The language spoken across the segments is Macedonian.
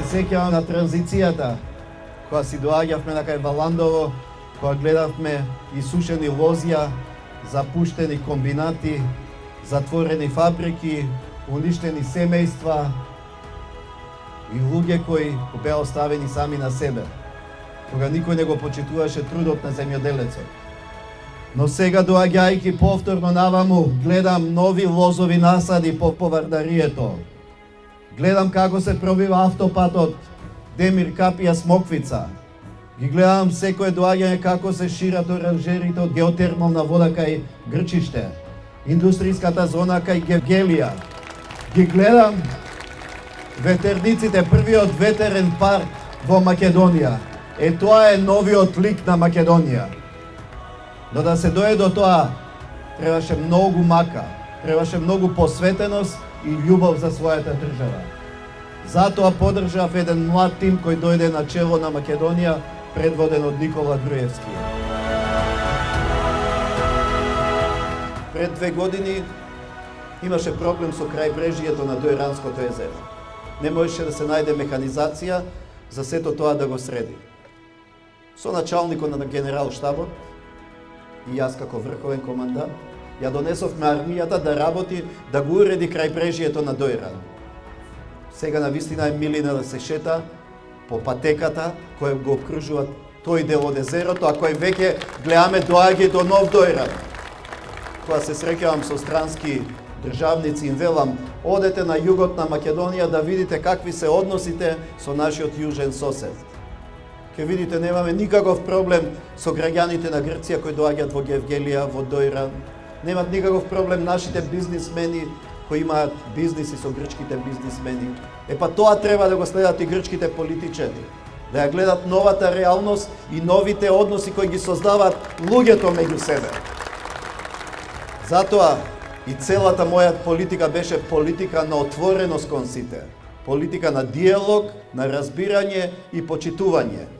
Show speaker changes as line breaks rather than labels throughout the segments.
сеќавам на транзицијата, кога си доаѓавме на кај Валандово, кога гледавме исушени лозја, запуштени комбинати, затворени фабрики, уништени семејства и луѓе кои беа оставени сами на себе, кога никој не го почитуваше трудот на земјоделецот. Но сега, доаѓајќи повторно наваму, гледам нови лозови насади по Вардарието. Гледам како се пробива автопатот Демир Капија Смоквица. Ги гледам секое доаѓање како се шират оранжерите од геотермална вода кај Грчиште, индустријската зона кај Гевгелија. Ги гледам ветерниците, првиот ветерен парк во Македонија. Тоа е новиот лик на Македонија. Но да се дое до тоа, требаше многу мака, требаше многу посветеност и љубов за својата држава. Затоа поддржав еден млад тим кој дојде на чело на Македонија, предводен од Никола Груевски. Пред 2 години имаше проблем со крајбрежјето на Дојранското езеро. Не можеше да се најде механизација за сето тоа да го среди. Со началникот на генерал штабот и јас како врховен командант, ја донесовме армијата да работи, да го уреди крајбрежјето на Дојран. Сега на вистина е милина да се шета по патеката која го обкружува тој дел од езерото, а кој веќе гледаме доаѓа до нов Дојран. Кога се среќавам со странски државници, им велам, одете на југот на Македонија да видите какви се односите со нашиот јужен сосед. Ке видите, немаме никаков проблем со граѓаните на Грција кои доаѓаат во Гевгелија, во Дојран. Немат никаков проблем нашите бизнисмени кои имаат бизниси со грчките бизнисмени. Па тоа треба да го следат и грчките политичари. Да ја гледат новата реалност и новите односи кои ги создаваат луѓето меѓу себе. Затоа и целата моја политика беше политика на отвореност кон сите. Политика на диалог, на разбирање и почитување.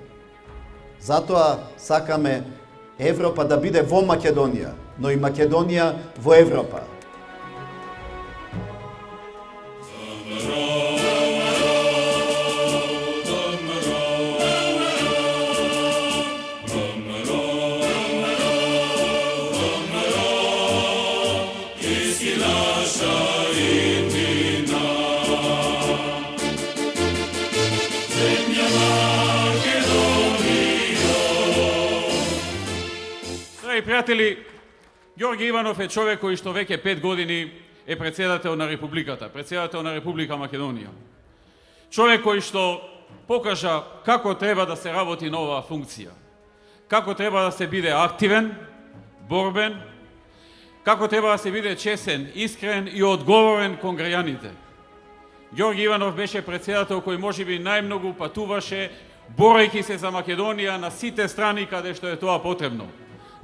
Затоа сакаме Европа да биде во Македонија, но и Македонија во Европа.
Пријатели, Ѓорѓе Иванов е човек кој што веќе 5 години е председател на Републиката, председател на Република Македонија. Човек кој што покажа како треба да се работи на оваа функција, како треба да се биде активен, борбен, како треба да се биде чесен, искрен и одговорен кон граѓаните. Ѓорѓе Иванов беше председател кој можеби најмногу патуваше, борејќи се за Македонија на сите страни каде што е тоа потребно.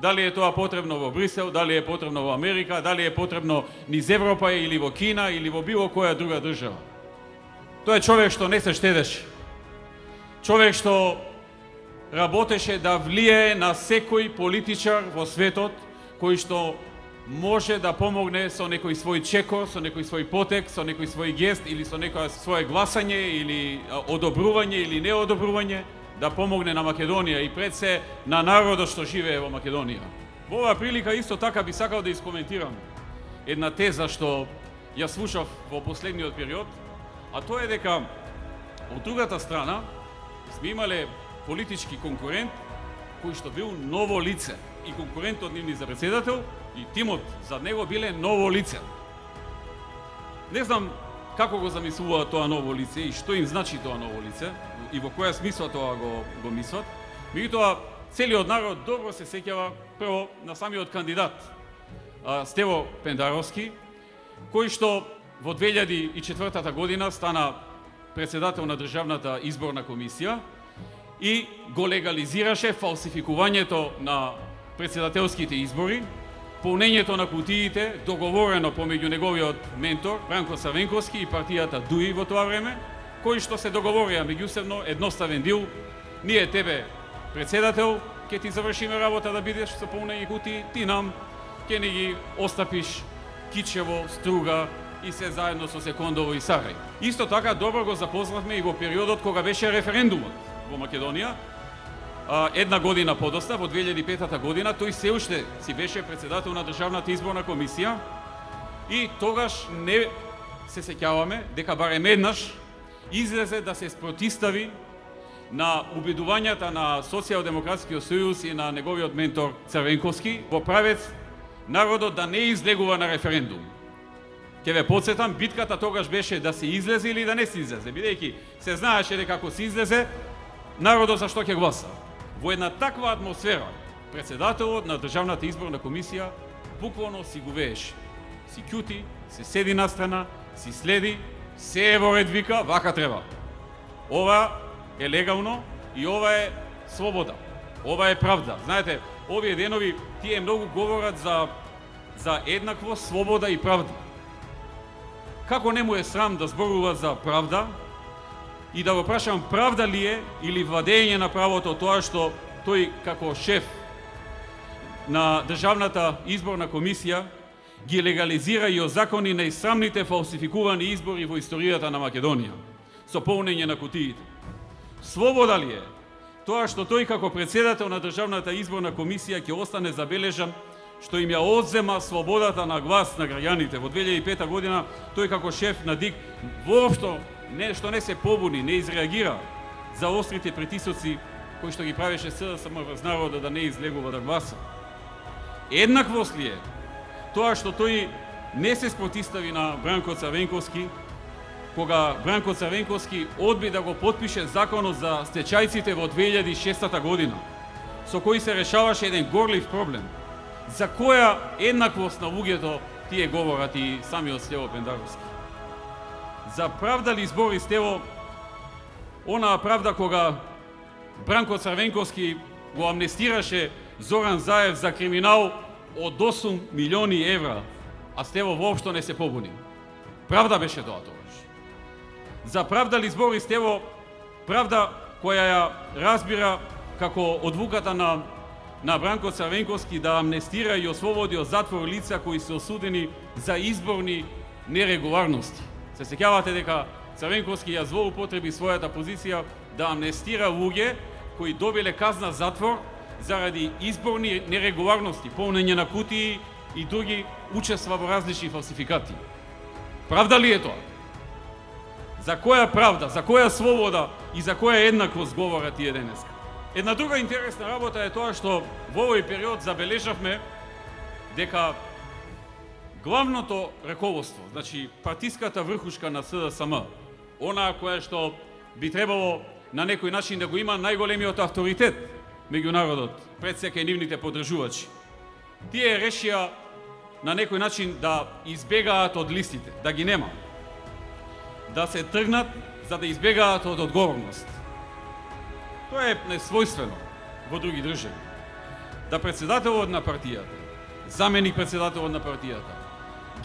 Дали е тоа потребно во Брисел, дали е потребно во Америка, дали е потребно низ Европа или во Кина или во било која друга држава. Тоа е човек што не се штедеше. Човек што работеше да влијае на секој политичар во светот кој што може да помогне со некој свој чекор, со некој свој потек, со некој свој гест или со некој свое гласање или одобрување или неодобрување, да помогне на Македонија и пред се на народот што живее во Македонија. Во оваа прилика исто така би сакал да искоментирам една теза што ја слушав во последниот период, а тоа е дека од другата страна сме имале политички конкурент кој што бил ново лице и конкурентот нивни за председател и тимот за него биле ново лице. Не знам како го замислуваат тоа ново лице и што им значи тоа ново лице и во која смисла тоа го мислат. Меѓутоа, целиот народ добро се сеќава прво на самиот кандидат Стево Пендаровски, кој што во 2004 година стана председател на Државната изборна комисија и го легализираше фалсификувањето на председателските избори, полнењето на кутиите, договорено помеѓу неговиот ментор Бранко Савенковски и партијата ДУИ во тоа време, кои што се договорија меѓусебно едноставен дил, ние тебе председател, ќе ти завршиме работа да бидеш со полнење кутии, ти нам ќе не ги остапиш кичево, струга и се заедно со Секондово и Сарај. Исто така добро го запознавме и во периодот кога беше референдумот во Македонија. Една година подоцна, во 2005 година, тој се уште си беше председател на Државната изборна комисија и тогаш не се сеќаваме дека барем еднаш излезе да се спротистави на убедувањата на Социјалдемократскиот сојуз и на неговиот ментор Црвенковски во правец народот да не излегува на референдум. Ќе ве потсетам, битката тогаш беше да се излезе или да не се излезе, бидејќи се знаеше дека ако се излезе, народот за што ќе гласа. Во една таква атмосфера, председателот на Државната изборна комисија буквално си го вееше. Си ќути, се седи настрана, си следи, се е во ред вика, вака треба. Ова е легално и ова е слобода. Ова е правда. Знаете, овие денови тие многу говорат за еднаквост, слобода и правда. Како не му е срам да зборува за правда и да го прашам правда ли е или владење на правото тоа што тој како шеф на Државната изборна комисија ги легализира и озакони најсрамните фалсификувани избори во историјата на Македонија со полнење на кутиите. Слобода ли е тоа што тој како председател на Државната изборна комисија ќе остане забележан што им ја одзема слободата на глас на граѓаните? Во 2005 година тој како шеф на ДИК воопшто нешто не се побуни, не изреагира за острите притисоци кои што ги правеше СДСМ врз народот да не излегува да гласа. Еднаквост ли е тоа што тој не се спротистави на Бранко Црвенковски, кога Бранко Црвенковски одби да го потпише законот за стечајците во 2006 година, со кој се решаваше еден горлив проблем? За која еднаквост на луѓето тие говорат и самиот Стево Пендаровски? За правда ли збори Стево онаа правда кога Бранко Црвенковски го амнестираше Зоран Заев за криминал од 8 милиони евра, а Стево воопшто не се побуни? Правда беше тоа тогаш. За правда ли збори Стево правда која ја разбира како одлуката на Бранко Црвенковски да амнестира и ослободи од затвор лица кои се осудени за изборни нерегуларности? Се сеќавате дека Црвенковски ја злоупотреби својата позиција да амнестира луѓе кои добиле казна затвор заради изборни нерегуларности, полнење на кутии и други учества во различни фалсификати. Правда ли е тоа? За која правда, за која слобода и за која еднаквост говорат тие денеска? Една друга интересна работа е тоа што во овој период забележавме дека главното раководство, значи партиската врхушка на СДСМ, онаа која што би требало на некој начин да го има најголемиот авторитет меѓу народот, пред сека нивните поддржувачи, тие решија на некој начин да избегаат од листите, да ги нема, да се тргнат за да избегаат од одговорност. Тоа е несвојствено во други држави. Да председателот на партијата, заменик председателот на партијата,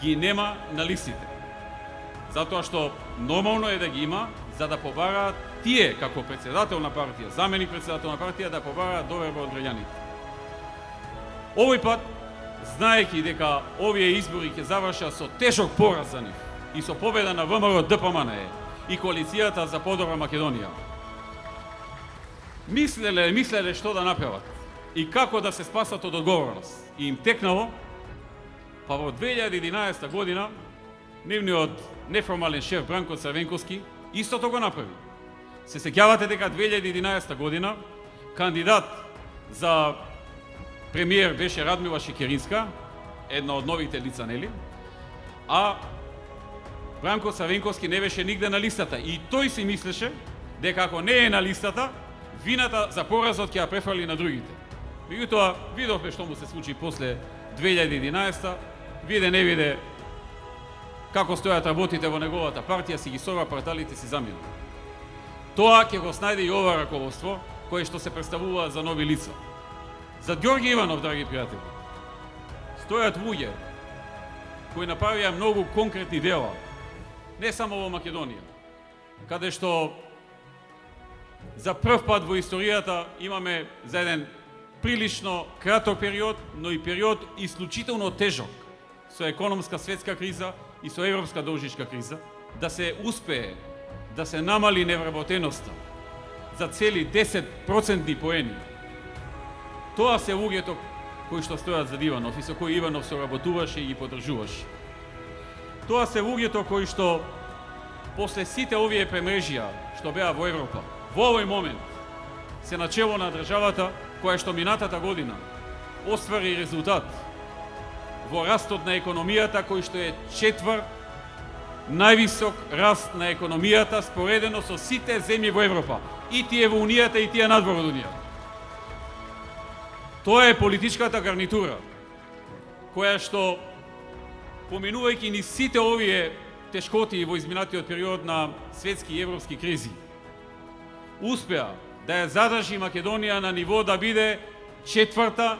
ги нема на листите. Затоа што нормално е да ги има, за да побараат тие како председател на партија, заменик председател на партија, да побараат доверба од граѓаните. Овој пат, знаејќи дека овие избори ќе завршат со тежок пораз за нив и со победа на ВМРО ДПМНЕ и коалицијата за подобра Македонија, мислеле што да направат и како да се спасат од одговорност. И им текнало, па во 2011 година нивниот неформален шеф Бранко Црвенковски истото го направи. Се сеќавате дека 2011 година кандидат за премиер беше Радмила Шекеринска, една од новите лица, нели? А Бранко Црвенковски не беше нигде на листата и тој си мислеше дека ако не е на листата, вината за поразот ќе ја префали на другите. Меѓутоа, видовме што му се случи после 2011, виде не виде како стојат работите во неговата партија, си ги сорва порталите, си замина. Тоа ќе го снајде и ова раководство, кое што се представува за нови лица. За Ѓорги Иванов, драги пријатели, стојат луѓе кои направија многу конкретни дела, не само во Македонија, каде што за прв пат во историјата имаме за еден прилично краток период, но и период исклучително тежок, со економска светска криза и со европска должничка криза, да се успее да се намали невработеноста за цели 10% поени. Тоа се луѓето кои што стојат за Иванов и со кои Иванов соработуваше и ги поддржуваше. Тоа се луѓето кои што после сите овие премрежија што беа во Европа, во овој момент се начело на државата која што минатата година оствари резултат во растот на економијата кој што е четврт највисок раст на економијата споредено со сите земји во Европа, и тие во Унијата и тие надвор од Унијата. Тоа е политичката гарнитура која што, поминувајќи ни сите овие тешкоти во изминатиот период на светски и европски кризи, успеа да ја задржи Македонија на ниво да биде четврта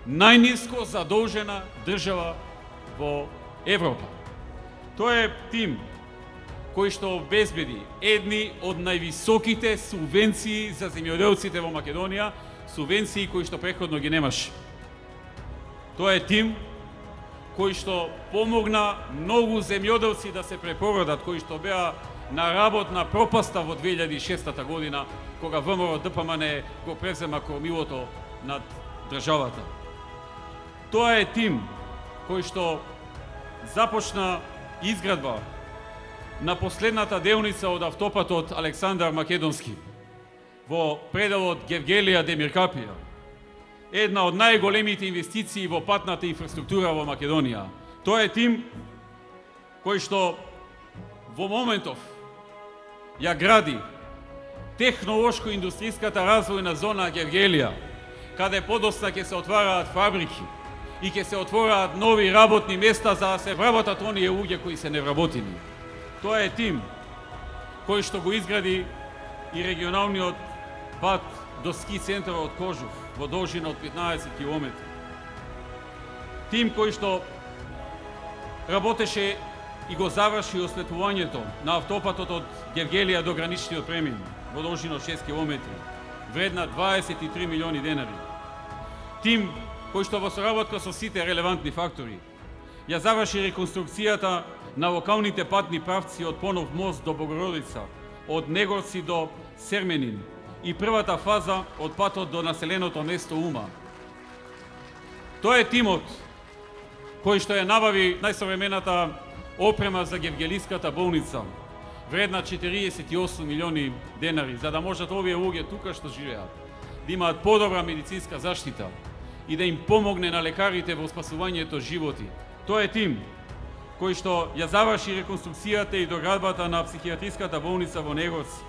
најниско задолжена држава во Европа. Тоа е тим кој што обезбеди едни од највисоките субвенции за земјоделците во Македонија, субвенции кои што претходно ги немаше. Тоа е тим кој што помогна многу земјоделци да се препородат, кои што беа на работна пропаста во 2006 година, кога ВМРО ДПМН го презема кормилото над државата. Тоа е тим кој што започна изградба на последната делница од автопатот Александар Македонски во пределот Гевгелија Демиркапија, една од најголемите инвестиции во патната инфраструктура во Македонија. Тоа е тим кој што во моментов ја гради технолошко-индустријската развојна зона Гевгелија, каде подоцна ќе се отвараат фабрики и ќе се отвораат нови работни места за да се вработат оние луѓе кои се невработени. Тоа е тим кој што го изгради и регионалниот пат до ски центарот Кожув во должина од 15 км. Тим кој што работеше и го заврши осветлувањето на автопатот од Гевгелија до граничниот премин во должина од 6 км, вредна 23 милиони денари. Тим кој што во соработка со сите релевантни фактори ја заврши реконструкцијата на локалните патни правци од Понов мост до Богородица, од Негорци до Серменин и првата фаза од патот до населеното место Ума. Тоа е тимот кој што ја набави најсовремената опрема за Гевгелиската болница, вредна 48 милиони денари, за да можат овие луѓе тука што живеат да имаат подобра медицинска заштита и да им помогне на лекарите во спасувањето животи. Тоа е тим кој што ја заврши реконструкцијата и доградбата на психијатриската болница во Негорци,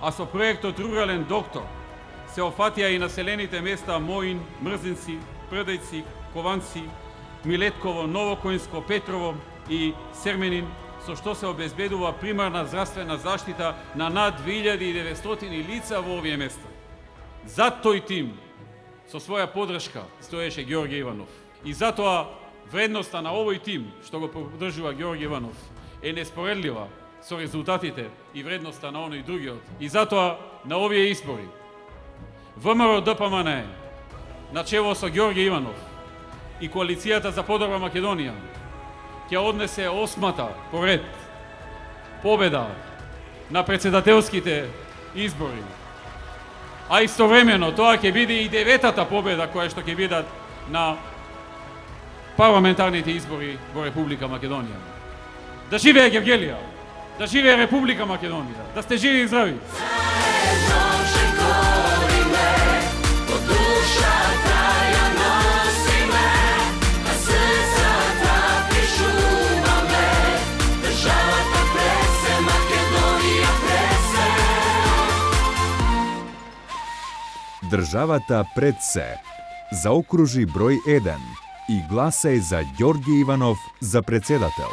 а со проектот Рурален доктор се офатија и населените места Моин, Мрзинци, Прдејци, Кованци, Милетково, Новокојнско, Петрово и Серменин, со што се обезбедува примарна здравствена заштита на над 2900 лица во овие места. Зад тој тим со своја поддршка стоеше Ѓорѓе Иванов. И затоа вредноста на овој тим што го поддржува Ѓорѓе Иванов е неспоредлива со резултатите и вредноста на оној другиот. И затоа на овие избори ВМРО ДПМН начело со Ѓорѓе Иванов и Коалицијата за подобра Македонија ќе однесе 8-та поред победа на председателските избори. А истовремено тоа ќе биде и 9-та победа која што ќе бидат на парламентарните избори во Република Македонија. Да живее Гевгелија, да живее Република Македонија, да сте живи и здрави.
Државата пред се. Заокружи број 1 и гласај за Ѓорѓе Иванов за председател.